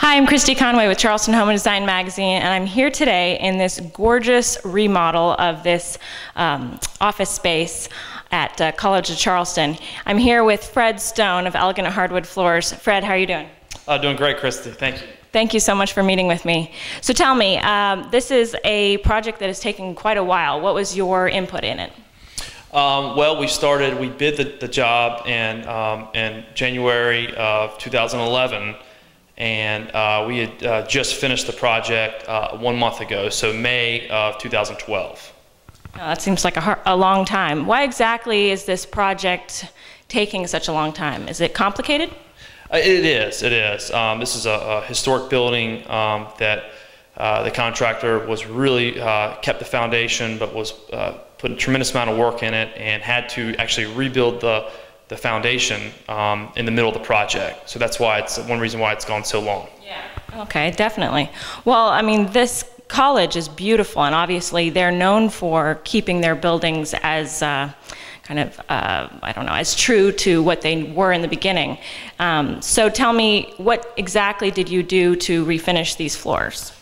Hi, I'm Christy Conway with Charleston Home and Design Magazine, and I'm here today in this gorgeous remodel of this office space at College of Charleston. I'm here with Fred Stone of Elegant Hardwood Floors. Fred, how are you doing? Doing great, Christy. Thank you. Thank you so much for meeting with me. So tell me, this is a project that has taken quite a while. What was your input in it? Well, we bid the job in January of 2011, and we had just finished the project 1 month ago, so May of 2012. Oh, that seems like a long time. Why exactly is this project taking such a long time? Is it complicated? It is. This is a historic building that the contractor was really kept the foundation, but was put a tremendous amount of work in it and had to actually rebuild the foundation in the middle of the project. So that's why it's one reason why it's gone so long. Yeah. Okay, definitely. Well, I mean, this college is beautiful, and obviously they're known for keeping their buildings as I don't know, as true to what they were in the beginning. So tell me, what exactly did you do to refinish these floors?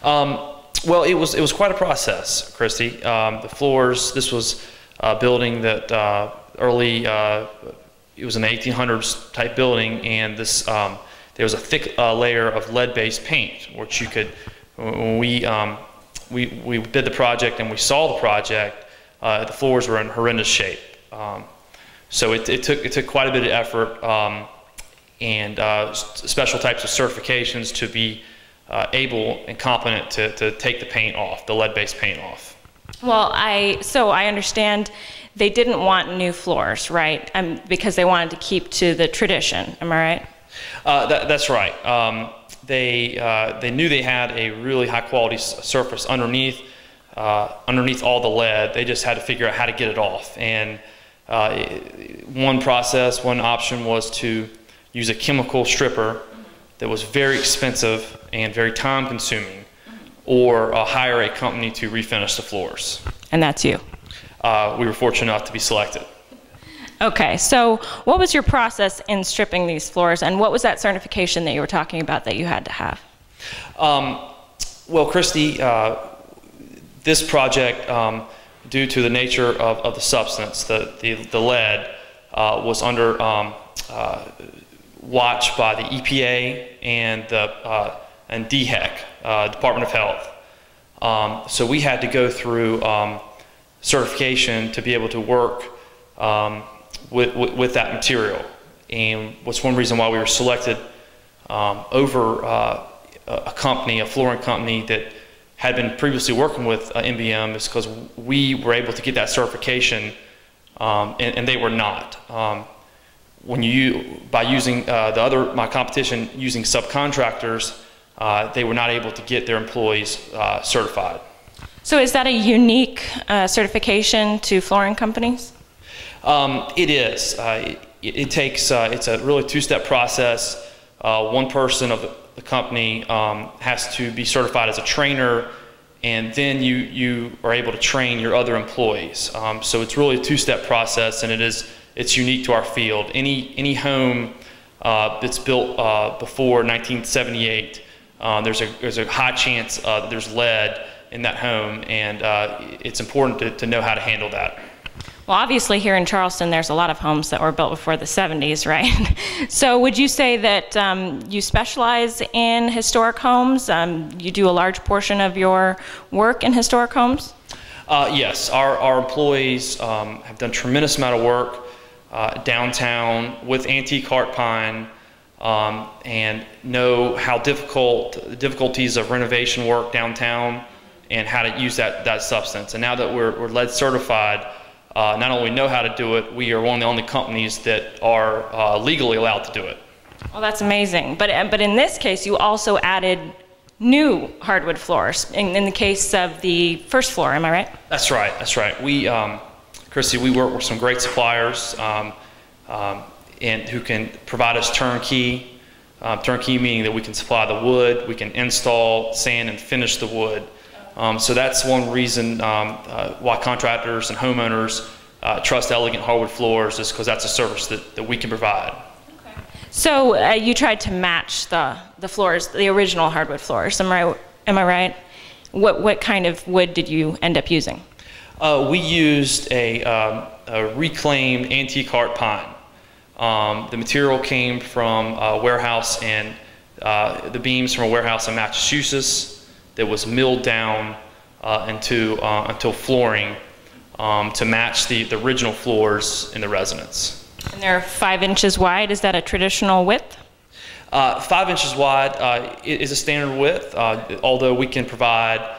Well, it was quite a process, Christy. The floors, this was a building that it was an 1800s type building, and this there was a thick layer of lead-based paint, which you could, when we did the project and we saw the project, the floors were in horrendous shape. So it took quite a bit of effort and special types of certifications to be able and competent to take the paint off, the lead-based paint off. Well, so I understand they didn't want new floors, right? Because they wanted to keep to the tradition. Am I right? That's right. They knew they had a really high-quality surface underneath all the lead. They just had to figure out how to get it off. And one option was to use a chemical stripper that was very expensive and very time-consuming, or hire a company to refinish the floors. And that's you. We were fortunate enough to be selected. Okay, so what was your process in stripping these floors, and what was that certification that you were talking about that you had to have? Well, Christy, this project, due to the nature of the substance, the lead, was under watch by the EPA and DHEC, Department of Health. So we had to go through certification to be able to work with that material, and was one reason why we were selected over a flooring company that had been previously working with MBM, is because we were able to get that certification, and they were not. By using my competition using subcontractors, they were not able to get their employees certified. So is that a unique certification to flooring companies? It is. It's a really two-step process. One person of the company has to be certified as a trainer, and then you are able to train your other employees. So it's really a two-step process, and it's unique to our field. Any home that's built before 1978, there's a high chance that there's lead in that home, and it's important to know how to handle that. Well, obviously here in Charleston there's a lot of homes that were built before the 70s, right? So would you say that you specialize in historic homes? You do a large portion of your work in historic homes? Yes, our employees have done a tremendous amount of work downtown with antique heart pine, and know how the difficulties of renovation work downtown and how to use that substance. And now that we're lead certified, not only know how to do it, we are one of the only companies that are legally allowed to do it. Well, that's amazing. But in this case, you also added new hardwood floors in the case of the first floor. Am I right? That's right. Christy, we work with some great suppliers and who can provide us turnkey. Turnkey meaning that we can supply the wood, we can install, sand, and finish the wood. So that's one reason why contractors and homeowners trust Elegant Hardwood Floors, is because that's a service that we can provide. Okay. So you tried to match the floors, the original hardwood floors. Am I right? What kind of wood did you end up using? We used a reclaimed antique heart pine. The material came from a warehouse and the beams from a warehouse in Massachusetts that was milled down into flooring to match the original floors in the residence. And they're 5 inches wide. Is that a traditional width? 5 inches wide is a standard width, although we can provide,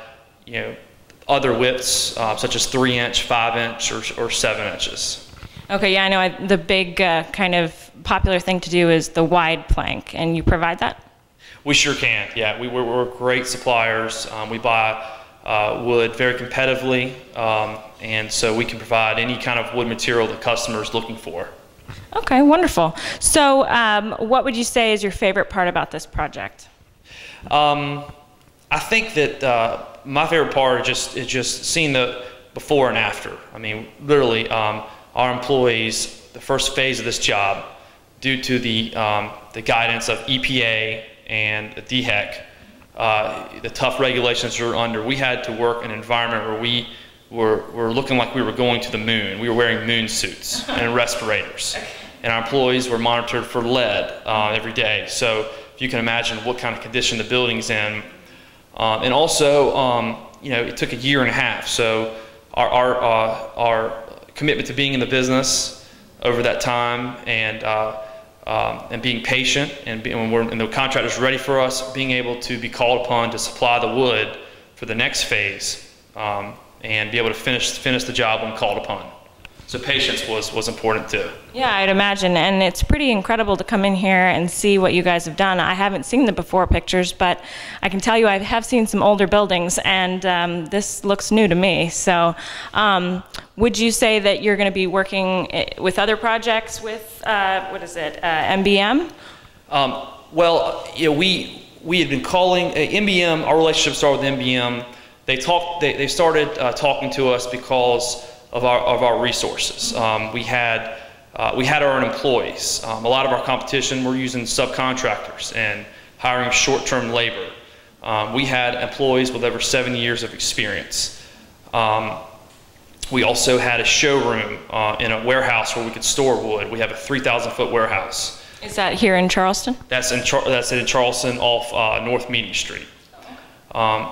other widths such as 3-inch, 5-inch, or 7 inches. Okay, yeah, I know. The big kind of popular thing to do is the wide plank, and you provide that? We sure can. Yeah, we're great suppliers. We buy wood very competitively, and so we can provide any kind of wood material the customer is looking for. Okay, wonderful. So what would you say is your favorite part about this project? I think that my favorite part is just seeing the before and after. I mean, literally, our employees, the first phase of this job, due to the guidance of EPA and the DHEC, the tough regulations we were under, we had to work in an environment where we were looking like we were going to the moon. We were wearing moon suits and respirators. And our employees were monitored for lead every day. So if you can imagine what kind of condition the building's in. And also, it took a year and a half. So our commitment to being in the business over that time and being patient and when the contractor's ready for us, being able to be called upon to supply the wood for the next phase and be able to finish the job when called upon. So patience was important too. Yeah, I'd imagine, and it's pretty incredible to come in here and see what you guys have done. I haven't seen the before pictures, but I can tell you I have seen some older buildings, and this looks new to me. So would you say that you're going to be working with other projects with, MBM? Well, we had been calling MBM, our relationship started with MBM. They started talking to us because of our resources. We had our own employees. A lot of our competition were using subcontractors and hiring short-term labor. We had employees with over 7 years of experience. We also had a showroom in a warehouse where we could store wood. We have a 3,000-foot warehouse. Is that here in Charleston? That's in Charleston off North Meeting Street.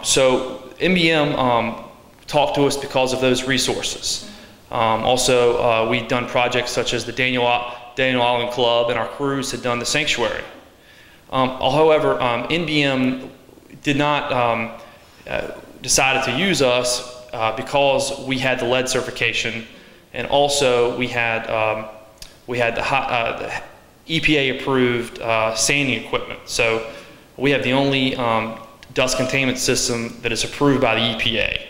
So MBM talked to us because of those resources. Also, we'd done projects such as the Daniel Island Club, and our crews had done the sanctuary. However, NBM did not decided to use us because we had the lead certification, and also we had the EPA-approved sanding equipment. So we have the only dust containment system that is approved by the EPA.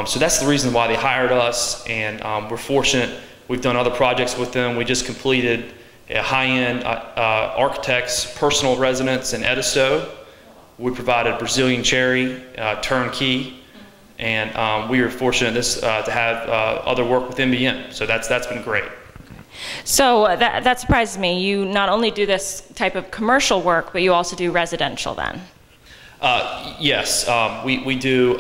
So that's the reason why they hired us, and we're fortunate. We've done other projects with them. We just completed a high-end architect's personal residence in Edisto. We provided Brazilian cherry, turnkey, and we were fortunate to have other work with MBM. So that's been great. So that surprises me. You not only do this type of commercial work, but you also do residential then? Yes, we do.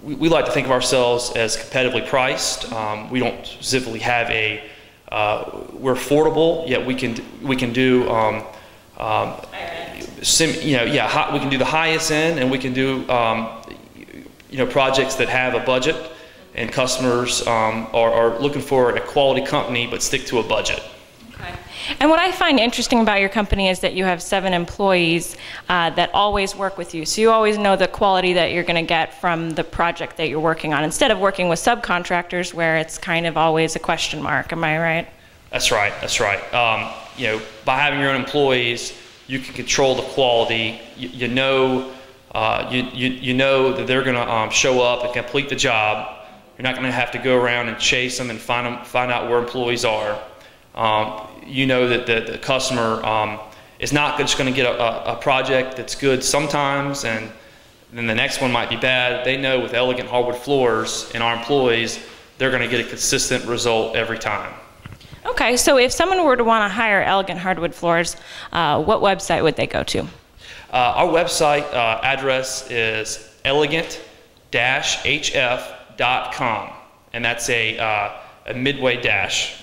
We like to think of ourselves as competitively priced. We don't specifically have we're affordable, yet we can do, we can do the highest end, and we can do, projects that have a budget, and customers are looking for a quality company but stick to a budget. Okay. And what I find interesting about your company is that you have 7 employees that always work with you. So you always know the quality that you're going to get from the project that you're working on, instead of working with subcontractors where it's kind of always a question mark. Am I right? That's right. That's right. By having your own employees, you can control the quality. You know that they're going to show up and complete the job. You're not going to have to go around and chase them and find out where employees are. You know that the customer is not just going to get a project that's good sometimes, and then the next one might be bad. They know with elegant hardwood floors and our employees, they're going to get a consistent result every time. Okay, so if someone were to want to hire elegant hardwood floors, what website would they go to? Our website address is elegant-hf.com, and that's a midway dash.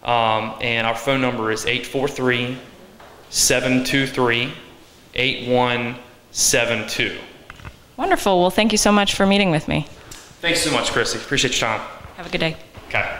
And our phone number is 843-723-8172. Wonderful. Well, thank you so much for meeting with me. Thanks so much, Christy. Appreciate your time. Have a good day. Okay.